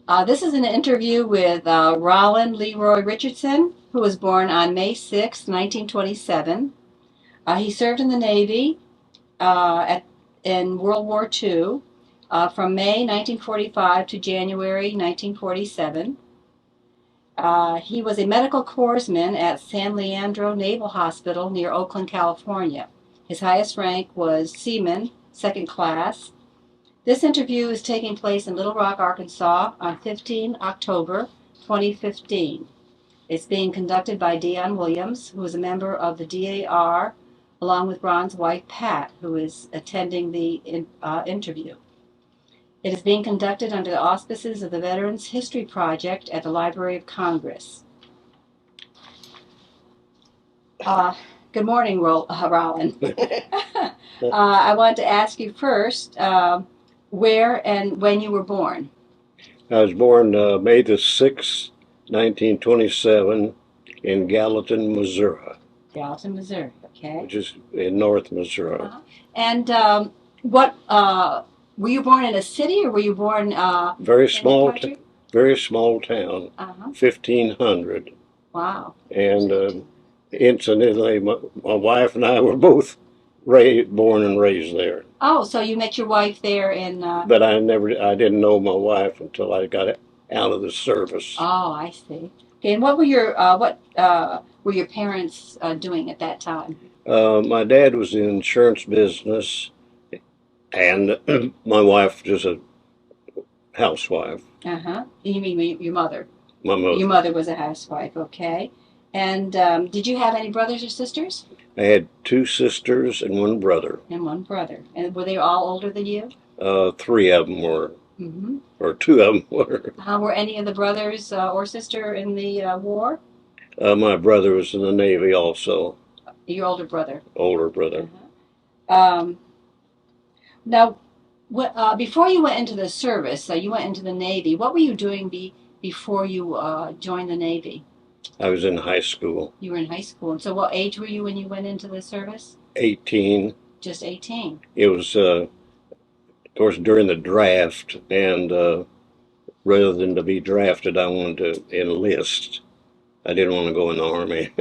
This is an interview with Rollin Leroy Richardson, who was born on May 6, 1927. He served in the Navy in World War II from May 1945 to January 1947. He was a medical corpsman at San Leandro Naval Hospital near Oakland, California. His highest rank was Seaman, second class. This interview is taking place in Little Rock, Arkansas on 15 October 2015. It's being conducted by Dion Williams, who is a member of the DAR, along with Ron's wife, Pat, who is attending the interview. It is being conducted under the auspices of the Veterans History Project at the Library of Congress. Good morning, Rollin. I want to ask you first where and when you were born. I was born May the 6th, 1927, in Gallatin, Missouri, Gallatin, Missouri. Okay. which is in North Missouri. And what were you born in a city or were you born Very in the small, country? very small town, 1,500. Wow. And incidentally, my wife and I were both born and raised there. Oh, so you met your wife there in. But I didn't know my wife until I got out of the service. Oh, I see. Okay, and what were your parents doing at that time? My dad was in the insurance business, and my wife just a housewife. You mean your mother? My mother. Your mother was a housewife. Okay. And did you have any brothers or sisters? I had two sisters and one brother. And one brother. And were they all older than you? Three of them were, Mm-hmm. or two of them were. Were any of the brothers or sister in the war? My brother was in the Navy also. Your older brother. Older brother. Um, Now, before you went into the service, you went into the Navy. What were you doing before you joined the Navy? I was in high school. You were in high school. And so what age were you when you went into the service? 18. Just 18. It was, of course, during the draft, and rather than to be drafted, I wanted to enlist. I didn't want to go in the Army.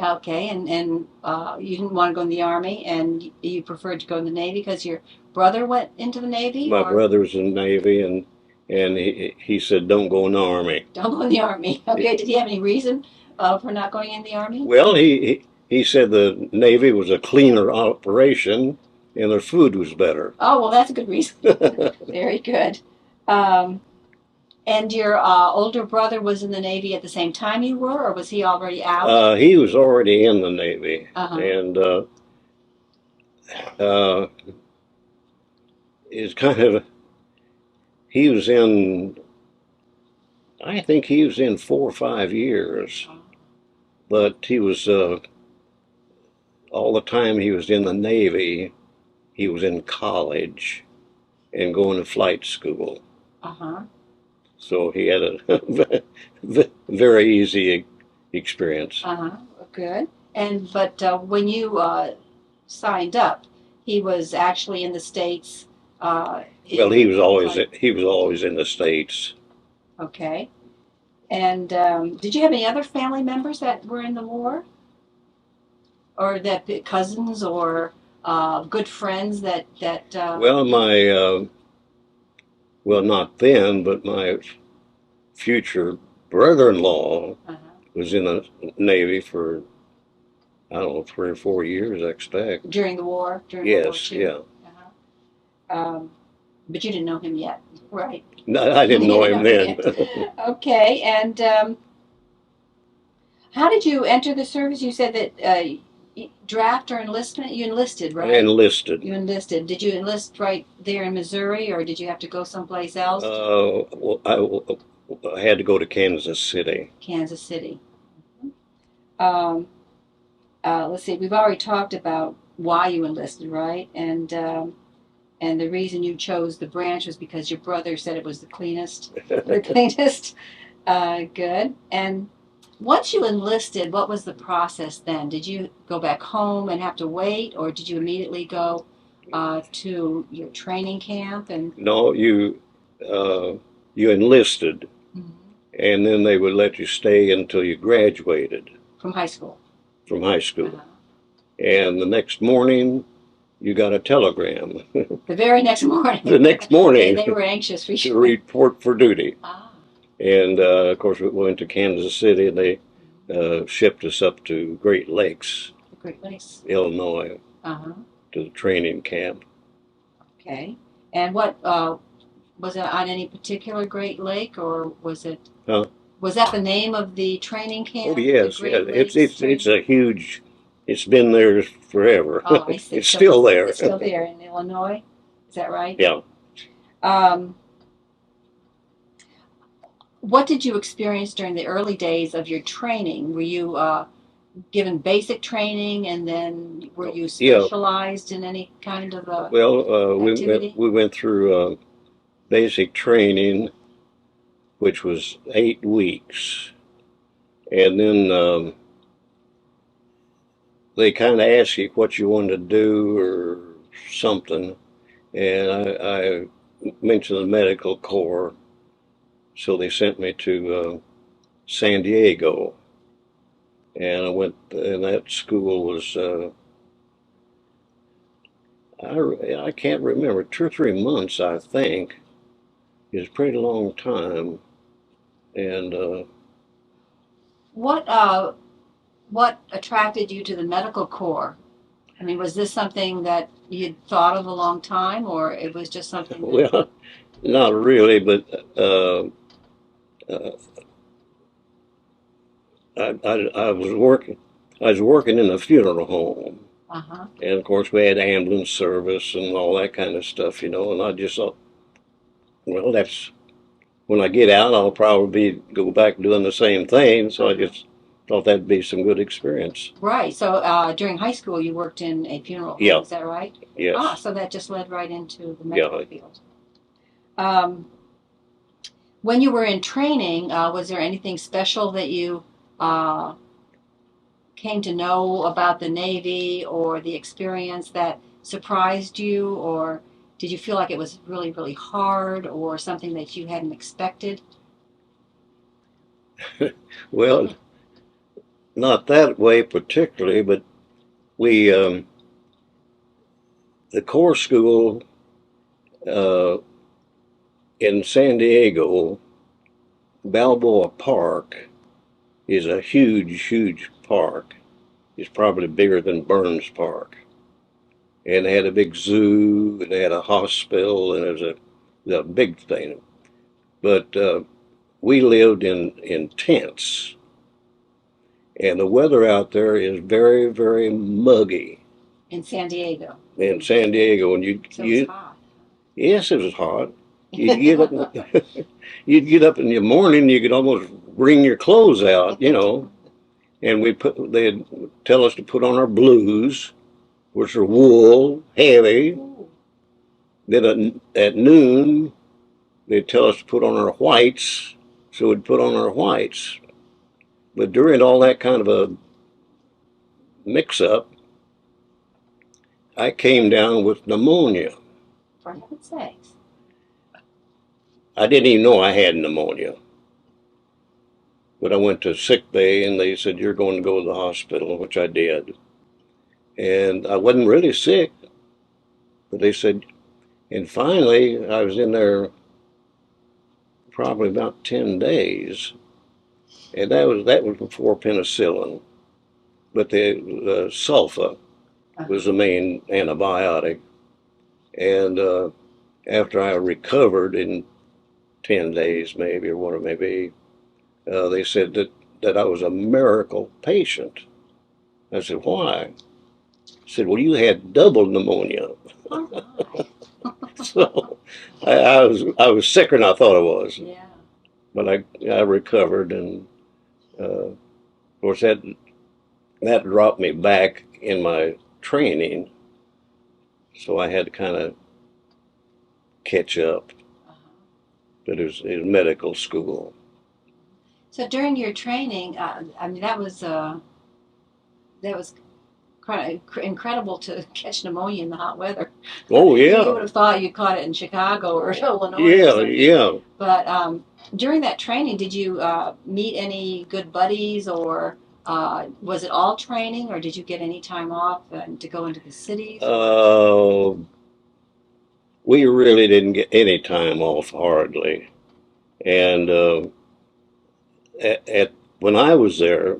Okay, and you didn't want to go in the Army, and you preferred to go in the Navy because your brother went into the Navy? My brother was in the Navy, and he said, "Don't go in the Army." Don't go in the Army. Okay, did he have any reason for not going in the Army? Well, he said the Navy was a cleaner operation, and their food was better. Oh, well, that's a good reason. Very good. And your older brother was in the Navy at the same time you were, or was he already out? He was already in the Navy, and it's kind of he was in. I think he was in 4 or 5 years, but he was all the time he was in the Navy. He was in college and going to flight school. So he had a very easy experience. Good. But when you signed up, he was actually in the States. Well, he was always in the States. Okay. And did you have any other family members that were in the war, or that cousins or good friends that? Well, well, not then, but my future brother-in-law was in the Navy for, I don't know, 3 or 4 years, I expect. During the war? Yes, yeah. But you didn't know him yet, right? No, I didn't know him then. Okay, and how did you enter the service? You said that draft or enlistment? You enlisted, right? I enlisted. You enlisted. Did you enlist right there in Missouri, or did you have to go someplace else? Well, I had to go to Kansas City. Kansas City. Let's see. We've already talked about why you enlisted, right? And the reason you chose the branch was because your brother said it was the cleanest. The cleanest. Good. And once you enlisted, what was the process then? Did you go back home and have to wait, or did you immediately go to your training camp? And No, you enlisted, Mm-hmm. and then they would let you stay until you graduated From high school. from high school. And the next morning, you got a telegram. The very next morning. The next morning. They were anxious for you. To report for duty. Ah. And of course, we went to Kansas City, and they shipped us up to Great Lakes, Great Lakes, Illinois, to the training camp. Okay. And what was it on any particular Great Lake, or was it? Huh? Was that the name of the training camp? Oh yes, the yeah. Great Lakes It's a huge. It's been there forever. Oh, I see. It's still there. It's still there in Illinois. Is that right? Yeah. What did you experience during the early days of your training? Were you given basic training, and then were you specialized in any kind of activity? we went through basic training, which was 8 weeks, and then they kind of asked you what you wanted to do or something, and I mentioned the medical corps, so they sent me to San Diego, and I went, and that school was I can't remember, 2 or 3 months, I think. It's a pretty long time, and what attracted you to the medical corps? I mean, was this something that you'd thought of a long time, or it was just something that... Well, not really, but uh, I was working. I was working in a funeral home, and of course we had ambulance service and all that kind of stuff, And I just thought, well, that's when I get out, I'll probably go back doing the same thing. So I just thought that'd be some good experience. Right. So during high school, you worked in a funeral home. Yeah. Is that right? Yes. Ah, so that just led right into the medical field. When you were in training, was there anything special that you came to know about the Navy, or the experience that surprised you, or did you feel like it was really, really hard, or something that you hadn't expected? Well, not that way particularly, but we the Corps School in San Diego, Balboa Park is a huge, huge park. It's probably bigger than Burns Park. And they had a big zoo, and they had a hospital, and it was a big thing. But we lived in tents, and the weather out there is very, very muggy. In San Diego. In San Diego, and So it was hot. Yes, it was hot. You'd get up, you'd get up in the morning, you could almost wring your clothes out, And they'd tell us to put on our blues, which are wool, heavy. Then at noon, they'd tell us to put on our whites, so we'd put on our whites. But during all that kind of a mix-up, I came down with pneumonia. For heaven's sakes. I didn't even know I had pneumonia. But I went to sick bay, and they said, you're going to go to the hospital, which I did. And I wasn't really sick, but they said, and finally I was in there probably about 10 days, and that was before penicillin. But the sulfa was the main antibiotic, and after I recovered in 10 days, maybe, or what it may be, they said that I was a miracle patient. I said, why? I said, well, you had double pneumonia. So I was sicker than I thought I was. Yeah. But I recovered, and of course that dropped me back in my training, so I had to kind of catch up. But it was medical school. So during your training, I mean, that was quite incredible to catch pneumonia in the hot weather. Oh yeah. You would have thought you caught it in Chicago or Illinois. Yeah, Or something. yeah. But during that training, did you meet any good buddies, or was it all training, or did you get any time off to go into the cities? We really didn't get any time off hardly, and at when I was there,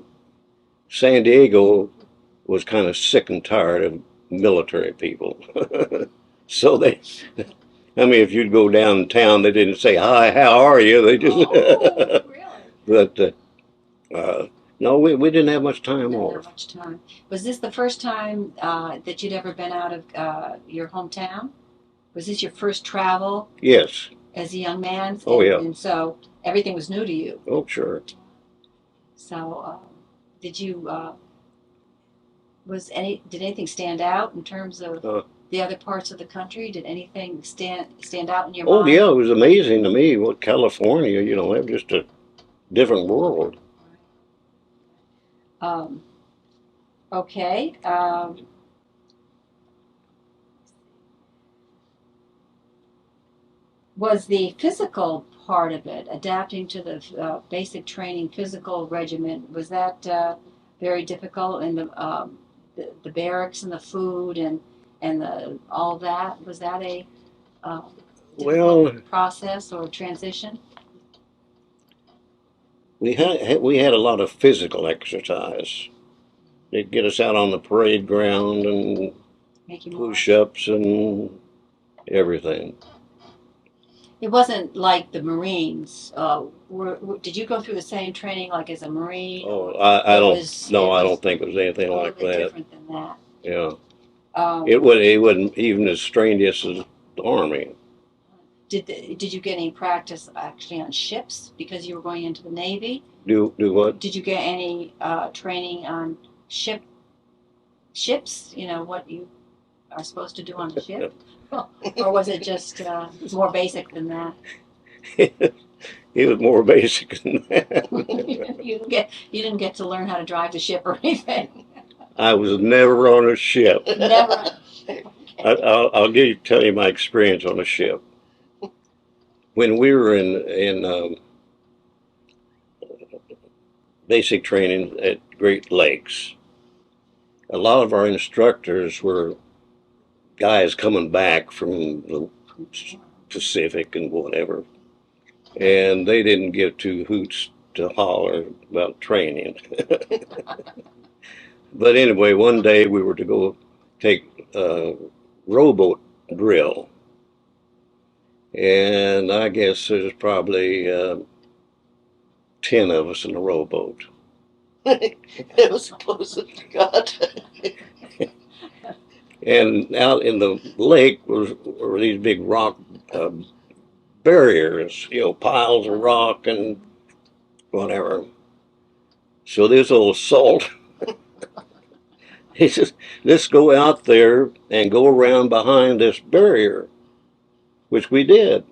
San Diego was kind of sick and tired of military people. So they, I mean, if you'd go downtown, they didn't say, "Hi, how are you?" They just, Oh, really? but no, we didn't have much time Didn't off. have much time. Was this the first time that you'd ever been out of your hometown? Was this your first travel Yes. as a young man? Oh yeah. And so everything was new to you. Oh sure. So did you did anything stand out in terms of the other parts of the country? Did anything stand out in your Oh mind? yeah, it was amazing to me. What California, you know, it was just a different world. Um, okay. Was the physical part of it, adapting to the basic training physical regiment, was that very difficult? And the barracks and the food and the all that, was that a Well, difficult process or transition? we had a lot of physical exercise. They'd get us out on the parade ground and Making more. push-ups and everything. It wasn't like the Marines. Did you go through the same training like as a Marine? Oh, Or I it don't. was No, it I was don't think it was anything a little like bit that. different than that. Yeah, Um, it wasn't even as strenuous as the army. did you get any practice actually on ships because you were going into the Navy? Do what? Did you get any training on ships? You know what you are supposed to do on a ship, or was it just more basic than that? It was more basic than that. You didn't get to learn how to drive the ship or anything. I was never on a ship. Never on a ship. Okay. I'll tell you my experience on a ship. When we were in basic training at Great Lakes, a lot of our instructors were guys coming back from the Pacific and whatever, and they didn't give two hoots to holler about training. But anyway, one day we were to go take a rowboat drill, and I guess there's probably 10 of us in a rowboat. It was close as God. And out in the lake were these big rock uh, barriers, you know, piles of rock and whatever. So this old salt, he says, let's go out there and go around behind this barrier, which we did.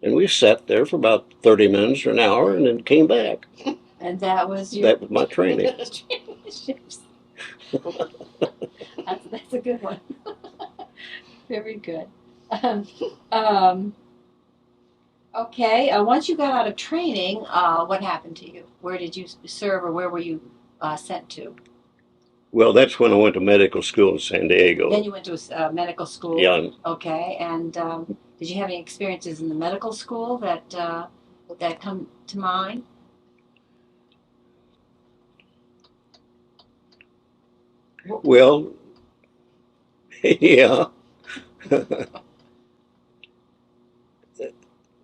And we sat there for about 30 minutes or an hour and then came back. And that was That was my training. That's a good one. Very good. Um, okay. Once you got out of training, what happened to you? Where did you serve, or where were you sent to? Well, that's when I went to medical school in San Diego. Then you went to medical school. Yeah. Okay. And did you have any experiences in the medical school that come to mind? Well, yeah.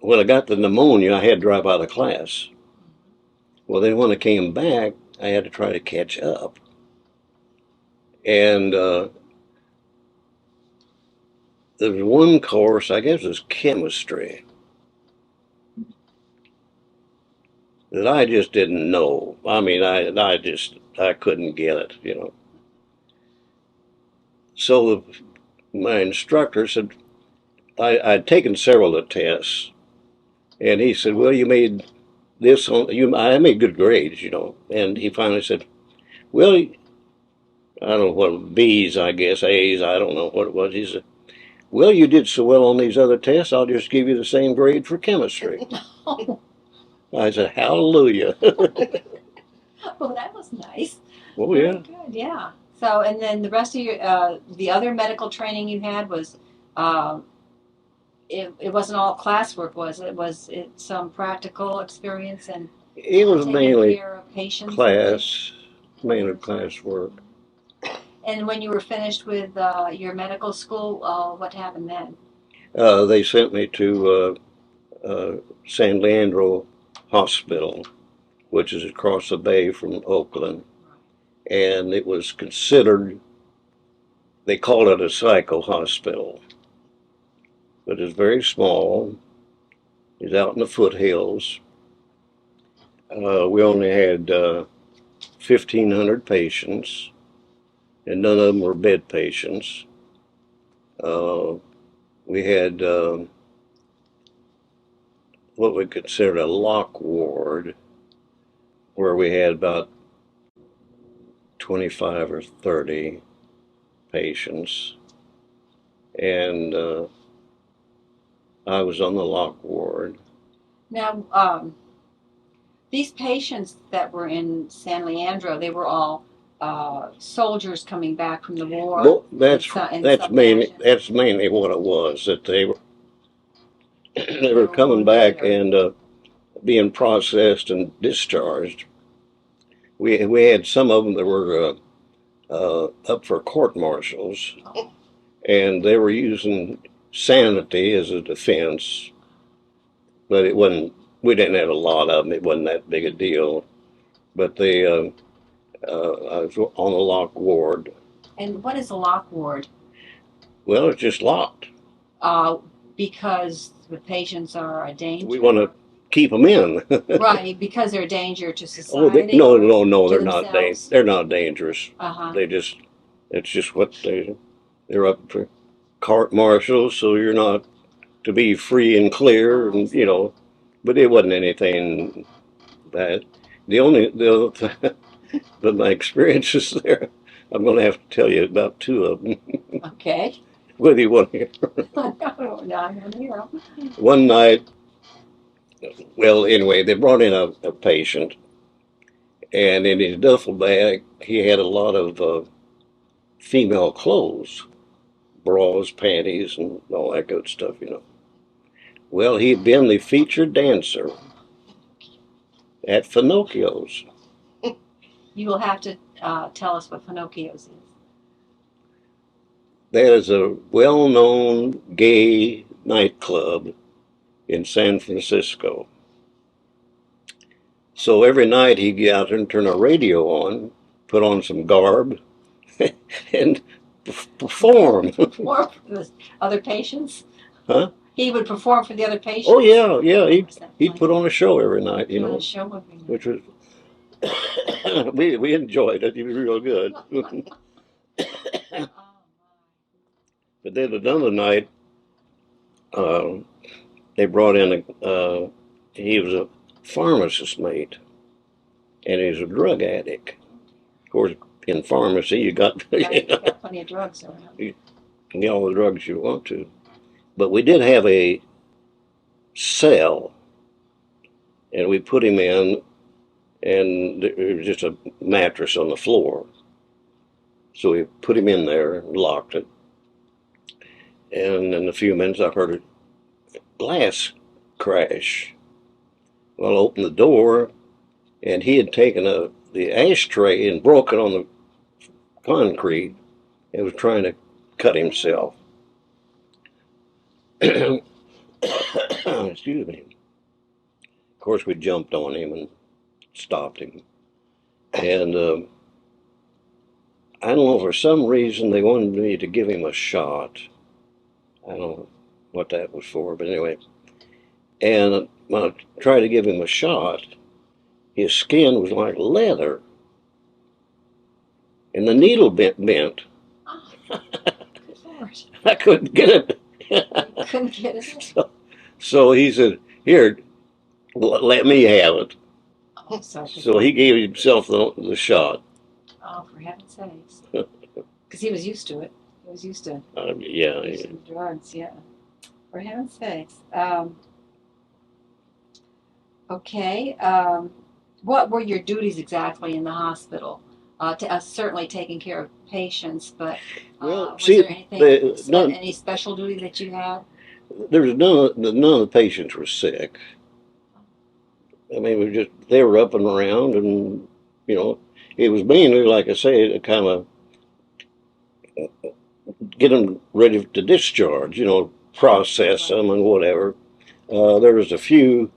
When I got the pneumonia, I had to drop out of class. Well, then when I came back, I had to try to catch up. And there was one course, I guess it was chemistry, that I just didn't know. I mean, I couldn't get it, you know. So my instructor said, I'd taken several of the tests, and he said, well, you made I made good grades, you know. And he finally said, well, I don't know what, B's, I guess, A's, I don't know what it was. He said, well, you did so well on these other tests, I'll just give you the same grade for chemistry. I said, hallelujah. Well, that was nice. Oh, yeah. Very good, yeah. So, and then the rest of your, the other medical training you had was, it wasn't all classwork, was it? Was it some practical experience and It was taking mainly care of patients? class, mainly class work. And when you were finished with your medical school, what happened then? They sent me to San Leandro Hospital, which is across the bay from Oakland. And it was considered, they called it a psycho hospital, but it's very small. It's out in the foothills. We only had 1,500 patients, and none of them were bed patients. We had what we considered a lock ward, where we had about 25 or 30 patients, and I was on the lock ward. Now, these patients that were in San Leandro, they were all soldiers coming back from the war. Well, that's mainly what it was. That they were they were coming back and being processed and discharged. We had some of them that were up for court martials, and they were using sanity as a defense, but it wasn't. We didn't have a lot of them. It wasn't that big a deal. But they, I was on the lock ward. And what is a lock ward? Well, it's just locked. Because the patients are a danger. We want to keep them in. Right, because they're a danger to society. Oh, no, they're themselves. not. They're not dangerous. They just, it's just what they're up for court martials, so you're not to be free and clear, and you know. But it wasn't anything bad. But my experiences there, I'm going to have to tell you about two of them. Okay. Whether you want to hear. No, I want to hear them. One night, well, anyway, they brought in a patient, and in his duffel bag, he had a lot of female clothes, bras, panties, and all that good stuff, you know. Well, he'd been the featured dancer at Finocchio's. You will have to tell us what Finocchio's is. That is a well-known gay nightclub in San Francisco. So every night he'd get out there and turn a radio on, put on some garb, and perform. Perform for the other patients? Huh? He would perform for the other patients? Oh, yeah. He'd put on a show every night, you know. A show every night. Which was, we enjoyed it. He was real good. But then another night, they brought in he was a pharmacist mate, and he was a drug addict. Of course, in pharmacy, you got plenty of drugs around. You can get all the drugs you want to. But we did have a cell, and we put him in, and there was just a mattress on the floor. So we put him in there and locked it. And in a few minutes, I heard a glass crash. Well, I opened the door, and he had taken the ashtray and broke it on the concrete and was trying to cut himself. Excuse me. Of course, we jumped on him and stopped him. And I don't know, for some reason, they wanted me to give him a shot. I don't know what that was for, but anyway. And when I tried to give him a shot, his skin was like leather. And the needle bent. Oh, I couldn't get it. Couldn't get it. So he said, here, let me have it. Oh, so he gave himself the shot. Oh, for heaven's sakes. Because he was used to it. He was used to Yeah. using drugs, yeah. For heaven's sakes. Okay. What were your duties exactly in the hospital? Certainly taking care of patients, but Well, was see, there anything, none, any special duty that you had? there was none of the patients were sick. I mean, they were up and around, and you know, it was mainly, like I say, to kind of get them ready to discharge. You know, process them and whatever. There was a few.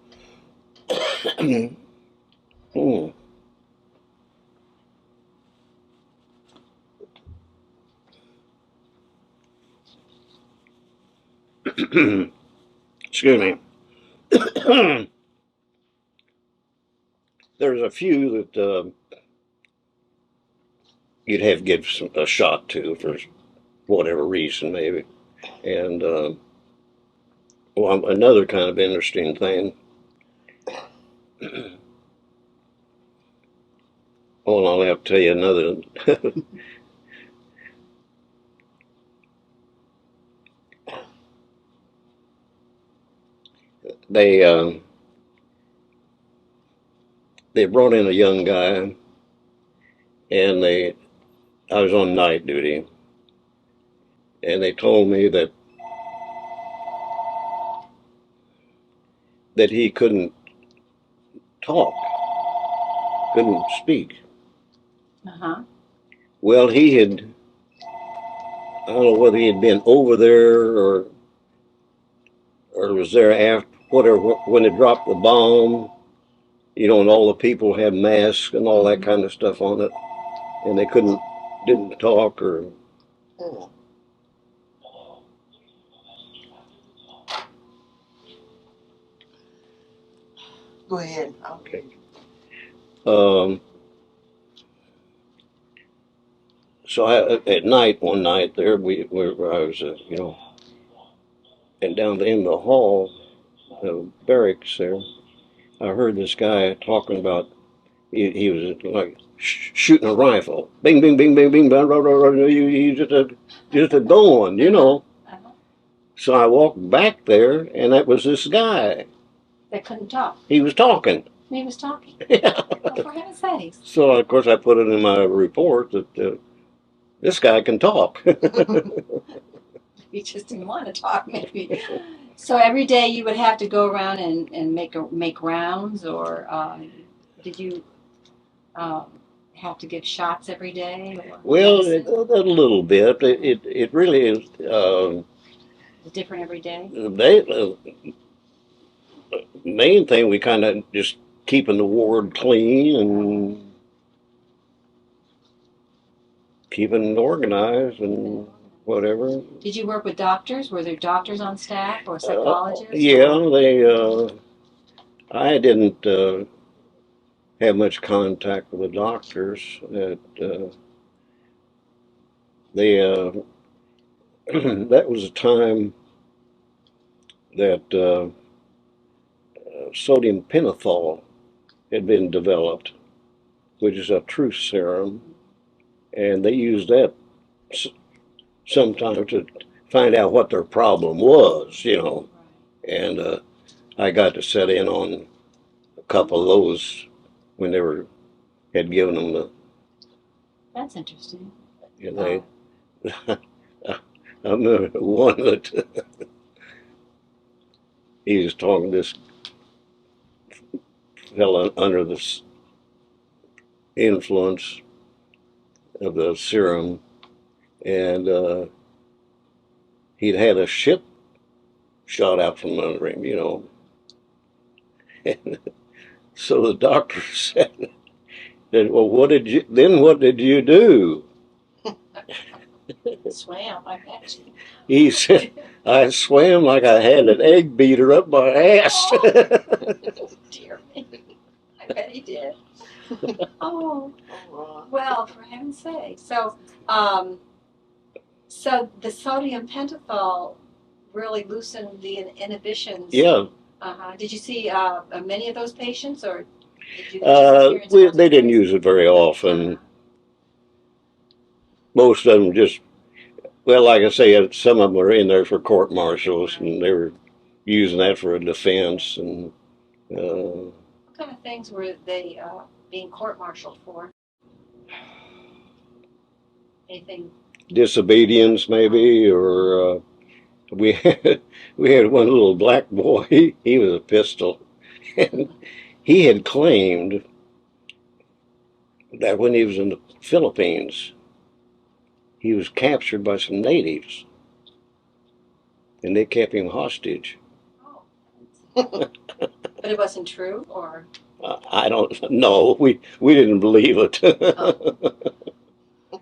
Hmm, excuse me. There's a few that you'd have to give a shot to for whatever reason, maybe. And well, another kind of interesting thing. Well, I'll have to tell you another. they they brought in a young guy, and I was on night duty, and they told me that he couldn't talk, couldn't speak. Uh-huh. Well, I don't know whether he had been over there or was there after whatever when they dropped the bomb, you know, and all the people had masks and all that kind of stuff on it, and they didn't talk or. Hmm. Go ahead. Okay. Um, so at night, one night there, I was, you know, and down in the hall, the barracks there, I heard this guy talking about he was like shooting a rifle, bing, bing, bing, bing, bing, bang, rah, rah, rah, he just a going, you know. So I walked back there, and that was this guy. That couldn't talk. He was talking. He was talking. Yeah. Oh, for heaven's sakes. So of course I put it in my report that this guy can talk. He just didn't want to talk, maybe. So every day you would have to go around and make rounds, or did you um, have to give shots every day, or Well, medicine? a little bit. It really is. Different every day. Main thing we kind of just keeping the ward clean and keeping it organized and whatever. Did you work with doctors? Were there doctors on staff or psychologists? Yeah, I didn't have much contact with the doctors. They that was a time that sodium pentothal had been developed, which is a truth serum, and they used that sometimes to find out what their problem was, you know. And I got to set in on a couple of those when they had given them the. That's interesting. You know, I remember one that he was talking to this fellow under the influence of the serum, and he'd had a ship shot out from under him, you know. And so the doctor said, "Well, what did you do?" Swam, I bet you. He said, "I swam like I had an egg beater up my ass." Oh, dear me. I bet he did. Oh, well, for heaven's sake. So the sodium pentothal really loosened the inhibitions. Yeah. Did you see many of those patients, or did you just experience They didn't use it very often. most of them just, well, like I say, some of them were in there for court martials, and they were using that for a defense. And what kind of things were they being court-martialed for? Anything? Disobedience, maybe, or we had one little black boy. He was a pistol, and he had claimed that when he was in the Philippines, he was captured by some natives, and they kept him hostage. Oh. But it wasn't true, or? I don't know. We didn't believe it. Oh.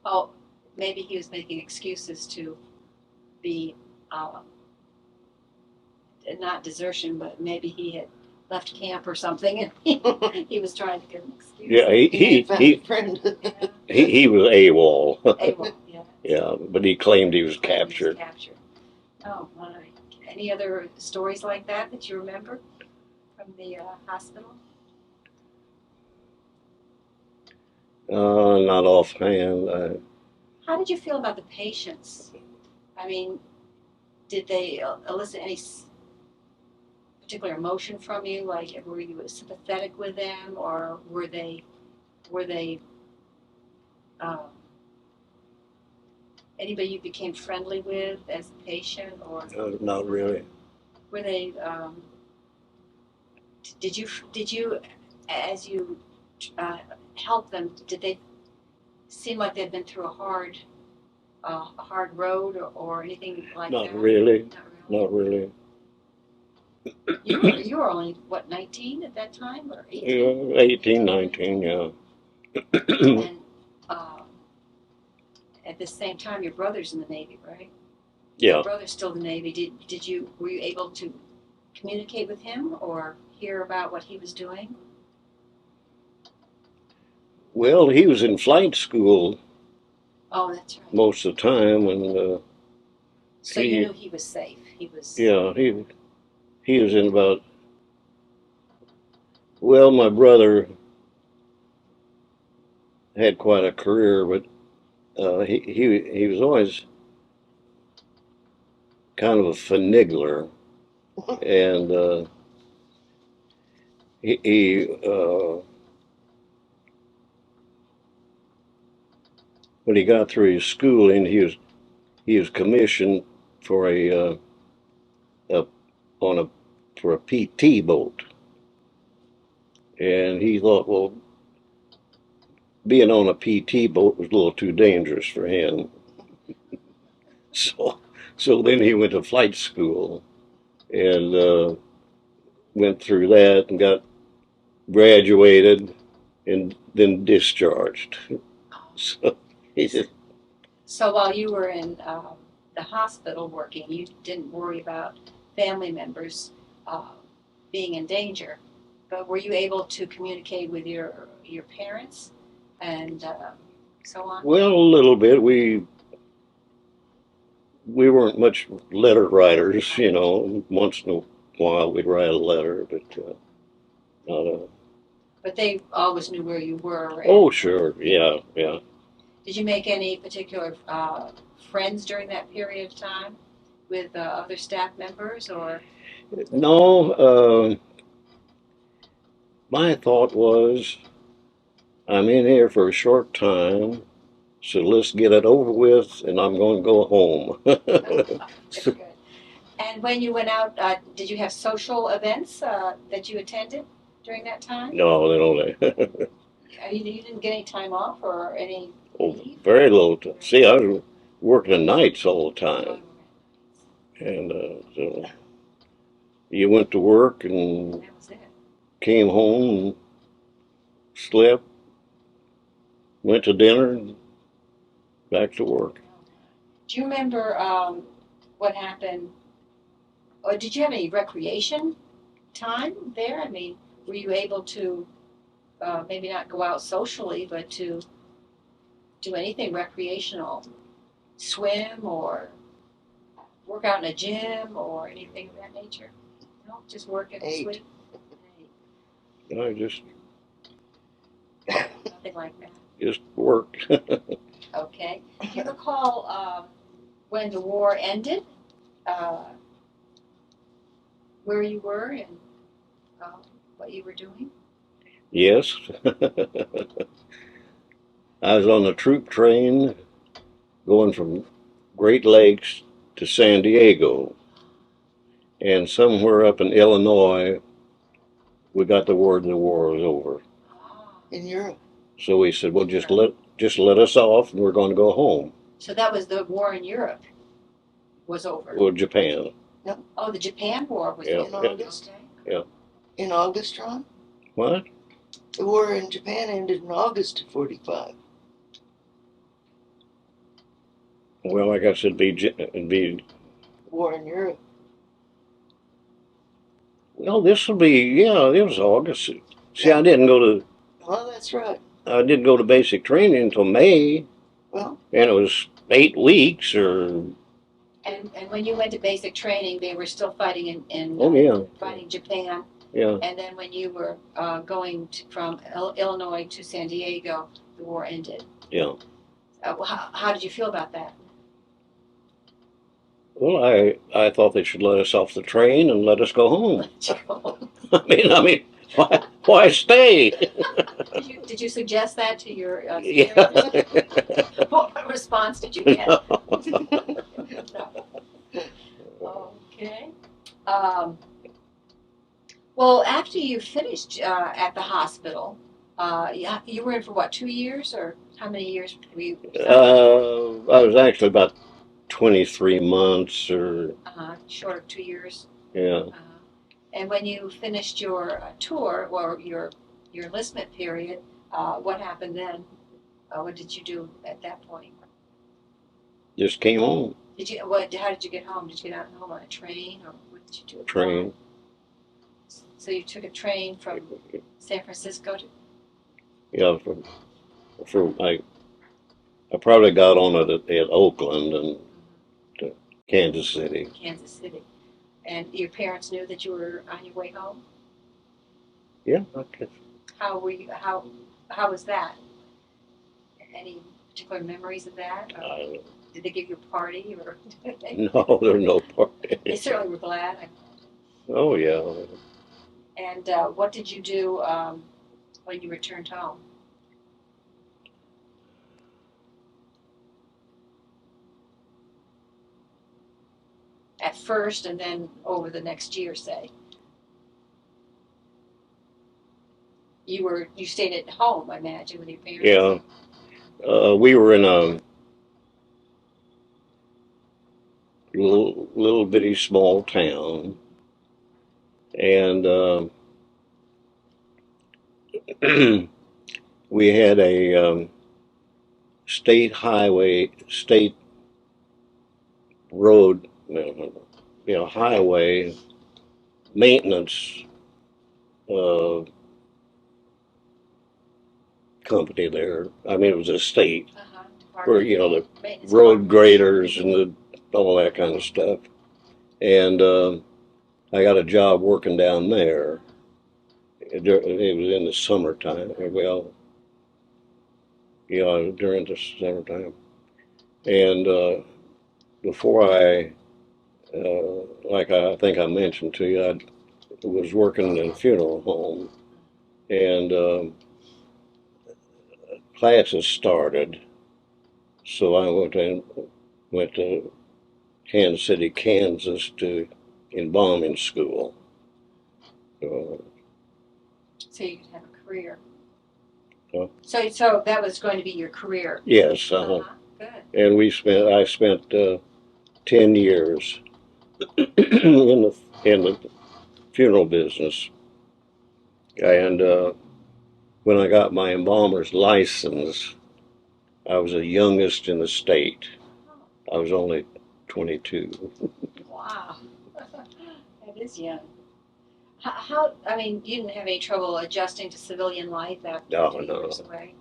Oh, maybe he was making excuses to be not desertion, but maybe he had left camp or something, and he was trying to get an excuse. Yeah, he was AWOL. AWOL, yeah. Yeah, but he claimed he was captured. Oh, my. Any other stories like that you remember from the hospital? Not offhand. How did you feel about the patients? I mean, did they elicit any particular emotion from you? Like, were you sympathetic with them, or were they um, anybody you became friendly with as a patient, or Not really. were they? Did you as you helped them? Did they seem like they'd been through a hard road, or anything like Not that? really. Not really. Not really. You were only what, 19 at that time, or 18? Yeah, 18, 19, yeah. And at the same time, your brother's in the Navy, right? Yeah. Your brother's still in the Navy. Were you able to communicate with him or hear about what he was doing? Well, he was in flight school. Oh, that's right. Most of the time, and so you knew he was safe. He was. Yeah, he was in about. Well, my brother had quite a career, but he was always kind of a finagler, and he when he got through his schooling, he was commissioned for a on a for a PT boat, and he thought, well, being on a PT boat was a little too dangerous for him. So then he went to flight school and went through that and got graduated and then discharged. So he just, So while you were in the hospital working, you didn't worry about family members uh, being in danger. But were you able to communicate with your parents and so on? well, a little bit. We weren't much letter writers, you know. Once in a while we'd write a letter, but not a. But they always knew where you were. Oh, sure, yeah, yeah. Did you make any particular friends during that period of time with other staff members, or? No, my thought was, I'm in here for a short time, so let's get it over with, and I'm going to go home. That's good. And when you went out, did you have social events that you attended during that time? No, they don't. You didn't get any time off or any Oh, leave? very little. See, I was working the nights all the time, and so you went to work and That was it. came home and slept, went to dinner, and back to work. Do you remember what happened? Or did you have any recreation time there? I mean, were you able to maybe not go out socially, but to do anything recreational? Swim or work out in a gym or anything of that nature? No, just work and sleep. I just Nothing like that. Just worked. Okay. Do you recall when the war ended, where you were and what you were doing? Yes. I was on a troop train going from Great Lakes to San Diego. And somewhere up in Illinois, we got the word the war was over. In Europe. So we said, well, just let us off, and we're going to go home. So that was the war in Europe was over. Well, Japan. Yep. Oh, the Japan War was Yeah, In over. August. Okay. Yeah. In August, Ron? What? The war in Japan ended in August of 45. Well, I guess it'd be. War in Europe. Well, this will be. Yeah, it was August. See, Yeah. I didn't go to. Well, that's right. I didn't go to basic training until May, Well, and it was 8 weeks or. And when you went to basic training, they were still fighting in Oh yeah. fighting Japan. Yeah. And then when you were going from Illinois to San Diego, the war ended. Yeah. How did you feel about that? Well, I thought they should let us off the train and let us go home. I mean, why stay? Did you suggest that to your Yeah. What response did you get? No. Okay. Well, after you finished at the hospital, you were in for what, 2 years, or how many years were you? I was actually about 23 months or, Short of 2 years. yeah. And when you finished your tour or your enlistment period, what happened then? What did you do at that point? Just came home. Did you How did you get home? Did you get home on a train, or what did you do? Train. So you took a train from San Francisco to. Yeah, I probably got on it at Oakland and to Kansas City. Kansas City. And your parents knew that you were on your way home? Yeah, okay. How were you? How was that? Any particular memories of that? Did they give you a party, or? No, there was no party. They certainly were glad. Oh yeah. And what did you do when you returned home? At first, and then over the next year, say. You stayed at home, I imagine, with your parents. Yeah. We were in a little bitty small town, and we had a state road, highway maintenance uh, company there. I mean, it was a state where the road graders and all that kind of stuff. And I got a job working down there. It was in the summertime. Well, during the summertime. And before like I think I mentioned to you, I was working in a funeral home, and classes started. So I went to Kansas City, Kansas, to embalming school. So you could have a career. Huh? So that was going to be your career. Yes. Good. And I spent 10 years in the funeral business. And when I got my embalmer's license, I was the youngest in the state. I was only 22. Wow, that is young. I mean, you didn't have any trouble adjusting to civilian life after 2 years away?